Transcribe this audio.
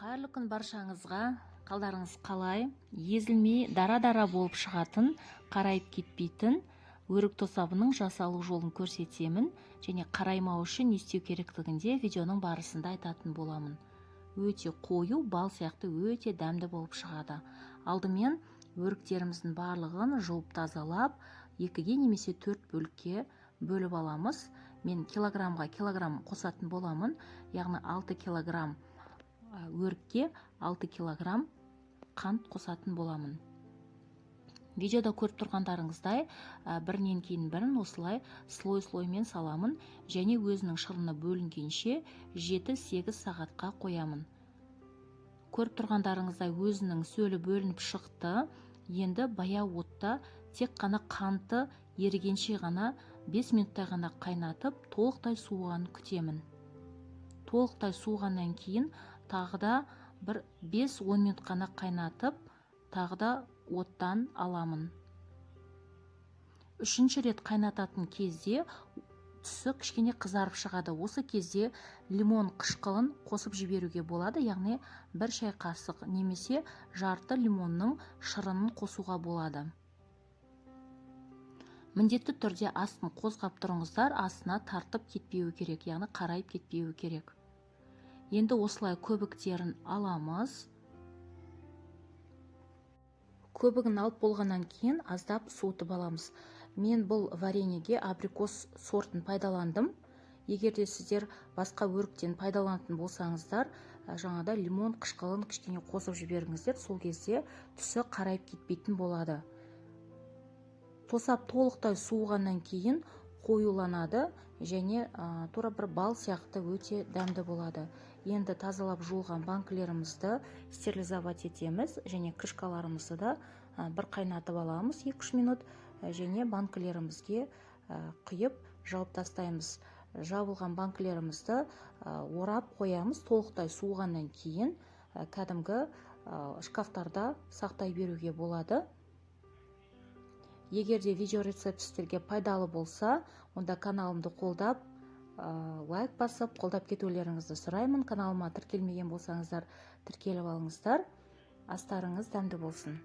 Қайырлы күн баршаңызға. Қалдарыңыз қалай? Езілмей дара-дара болып шығатын, қарайып кетпейтін өрік тосабының жасалу жолын көрсетемін және қараймау үшін не істеу керектігінде видеоның барысында айтатын боламын. Өте қою, бал сияқты өте дәмді болып шығады. Алдымен өріктеріміздің барлығын жуып тазалап, 2-ге немесе 4 бөлікке бөліп аламыз. Мен килограммға килограмм қосатын боламын, яғни 6 килограмм өрікке 6 килограмм қант қосатын боламын. Видеода көріп тұрғандарыңыздай, бірінен кейін бірін осылай слой-слоймен саламын және өзінің шырыны бөлінгенше 7-8 сағатқа қоямын. Көріп тұрғандарыңыздай өзінің сөлі бөлініп шықты. Енді баяу отта тек қана қанты ерігенше ғана 5 минуттай ғана қайнатып, толықтай суығанын күтемін. Толықтай суығаннан кейін тағы да бір 5-10 минут қана қайнатып, тағы да оттан аламын. Үшінші рет қайнататын кезде түсі кішкене қызарып шығады. Осы кезде лимон қышқылын қосып жіберуге болады, яғни 1 шай қасық немесе жарты лимонның шырынын қосуға болады. Міндетті түрде астын қозғап тұрыңыздар, астына тартып кетпеуі керек, яғни қарайып кетпеуі керек. Енді осылай көбіктерін аламыз. Көбігін алып болғаннан кейін аздап суытып аламыз. Мен бұл вареньеге абрикос сортын пайдаландым. Егер де сіздер басқа өріктен пайдаланатын болсаңыздар, жаңада лимон қышқылын кішкене қосып жіберіңіздер, сол кезде түсі қарайып кетпейтін болады. Тосап толықтай суығаннан кейін қоюланады және тура бір бал сияқты өте дәмді болады. Енді тазалап жуылған банкілерімізді стерилизовать етеміз және крышкаларымызды да бір қайнатып аламыз 2-3 минут және банкілерімізге құйып жауып тастаймыз. Жабылған банкілерімізді орап қоямыз. Толықтай суығаннан кейін кәдімгі шкафтарда сақтай беруге болады. Егер де видео рецепт сіздерге пайдалы болса, онда каналымды қолдап, лайк басып, қолдап кетулеріңізді сұраймын. Каналыма тіркелмеген болсаңыздар, тіркеліп алыңыздар. Астарыңыз дәмді болсын.